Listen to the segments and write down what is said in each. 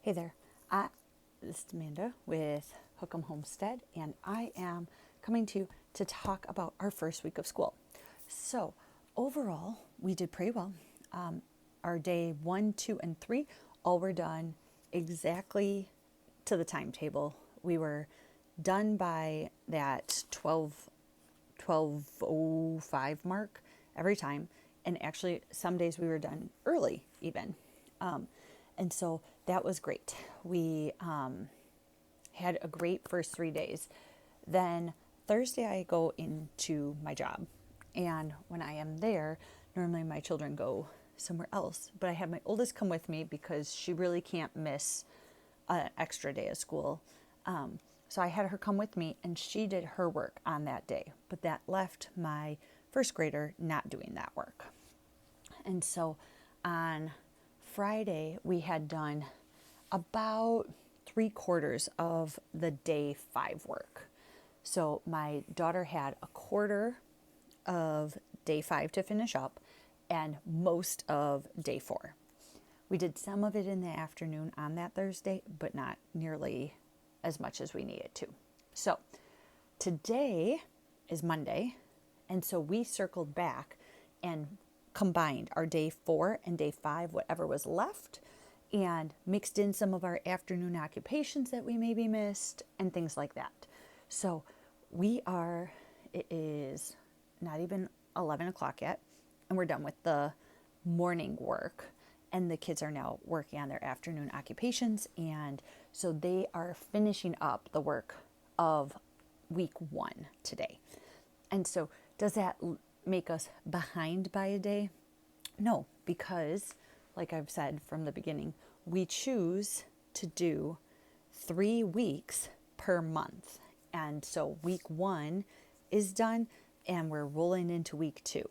Hey there, this is Amanda with Hook'em Homestead, and I am coming to you to talk about our first week of school. So, overall, we did pretty well. Our day 1, 2, and 3 all were done exactly to the timetable. We were done by that 12:05 mark every time, and actually some days we were done early even. And so that was great. We had a great first 3 days. Then Thursday I go into my job, and when I am there, normally my children go somewhere else, but I have my oldest come with me because she really can't miss an extra day of school. So I had her come with me, and she did her work on that day, but that left my first grader not doing that work. And so on Friday, we had done about 3/4 of the day 5 work. So my daughter had a quarter of day 5 to finish up and most of day 4. We did some of it in the afternoon on that Thursday, but not nearly as much as we needed to. So today is Monday, and so we circled back and combined our day 4 and day 5, whatever was left, and mixed in some of our afternoon occupations that we maybe missed and things like that. So it is not even 11 o'clock yet, and we're done with the morning work. And the kids are now working on their afternoon occupations, and so they are finishing up the work of week 1 today. And so does that make us behind by a day? No, because like I've said from the beginning, we choose to do 3 weeks per month. And so week 1 is done, and we're rolling into week 2.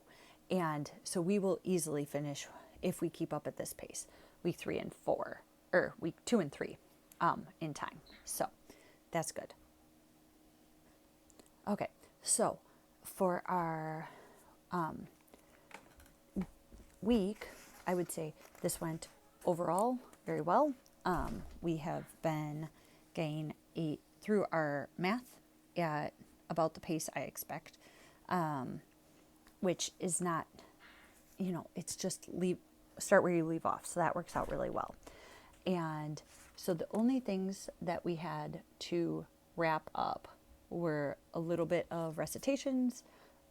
And so we will easily finish, if we keep up at this pace, week 3 and 4, or week 2 and 3 in time. So that's good. Okay, so for our week, I would say this went overall very well. We have been getting through our math at about the pace I expect, which is not, it's just start where you leave off. So that works out really well. And so the only things that we had to wrap up were a little bit of recitations,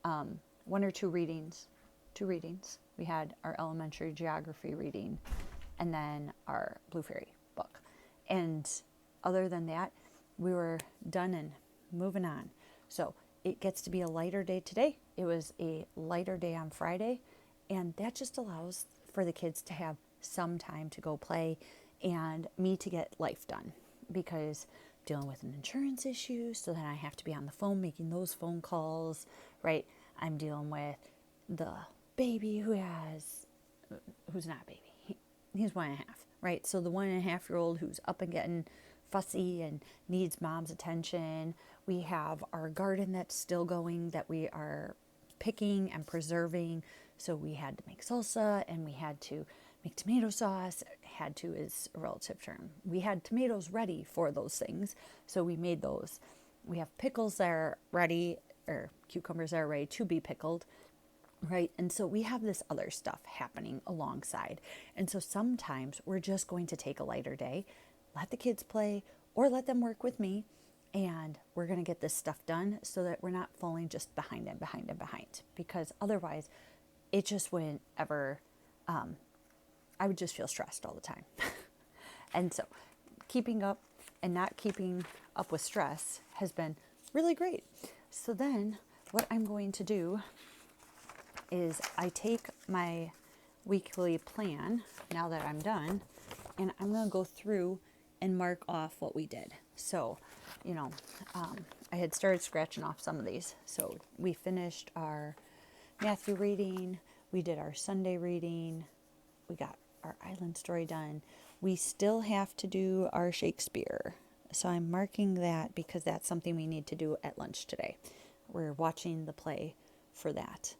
1 or 2 readings, 2 readings. We had our elementary geography reading, and then our Blue Fairy book. And other than that, we were done and moving on. So it gets to be a lighter day today. It was a lighter day on Friday, and that just allows for the kids to have some time to go play and me to get life done, because dealing with an insurance issue, so then I have to be on the phone making those phone calls, right? I'm dealing with the baby who's not a baby. He's 1.5, right? So the 1.5-year-old who's up and getting fussy and needs mom's attention. We have our garden that's still going that we are picking and preserving. So we had to make salsa, and we had to make tomato sauce. Had to is a relative term. We had tomatoes ready for those things, so we made those. We have pickles that are ready, or cucumbers that are ready to be pickled, right? And so we have this other stuff happening alongside. And so sometimes we're just going to take a lighter day, let the kids play, or let them work with me, and we're going to get this stuff done so that we're not falling just behind and behind and behind, because otherwise it just wouldn't ever, I would just feel stressed all the time. And so keeping up and not keeping up with stress has been really great. So then what I'm going to do is I take my weekly plan now that I'm done, and I'm going to go through and mark off what we did. So, I had started scratching off some of these. So we finished our Matthew reading, we did our Sunday reading, we got our island story done. We still have to do our Shakespeare. So I'm marking that because that's something we need to do at lunch today. We're watching the play for that.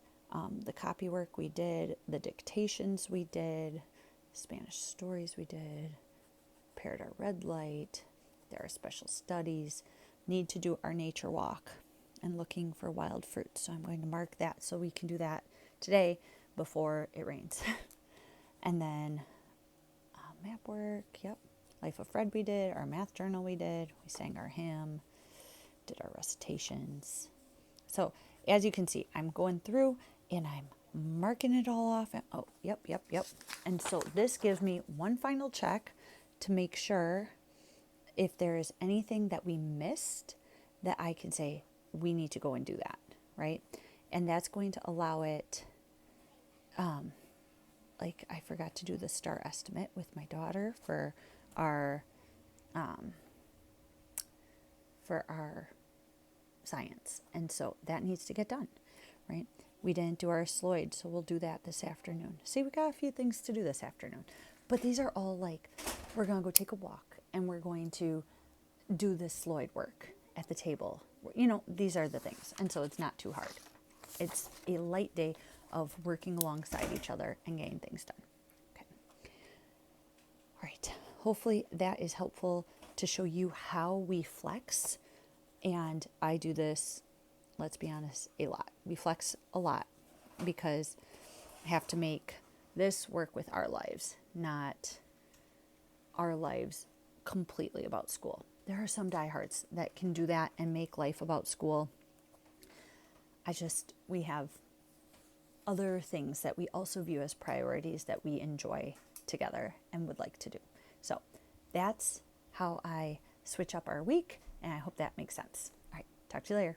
The copy work we did, the dictations we did, Spanish stories we did, prepared our red light. There are special studies. Need to do our nature walk and looking for wild fruit. So I'm going to mark that so we can do that today before it rains. And then map work, yep. Life of Fred we did, our math journal we did. We sang our hymn, did our recitations. So as you can see, I'm going through and I'm marking it all off. And, oh, yep. And so this gives me one final check to make sure if there is anything that we missed that I can say, we need to go and do that, right? And that's going to allow it, like I forgot to do the star estimate with my daughter for our science. And so that needs to get done, right? We didn't do our Sloyd, so we'll do that this afternoon. See, we got a few things to do this afternoon. But these are all like, we're going to go take a walk and we're going to do this Sloyd work at the table. You know, these are the things. And so it's not too hard. It's a light day of working alongside each other and getting things done. Okay. All right. Hopefully that is helpful to show you how we flex. And I do this, let's be honest, a lot. We flex a lot because I have to make this work with our lives, not our lives completely about school. There are some diehards that can do that and make life about school. We have other things that we also view as priorities that we enjoy together and would like to do. So that's how I switch up our week, and I hope that makes sense. All right, talk to you later.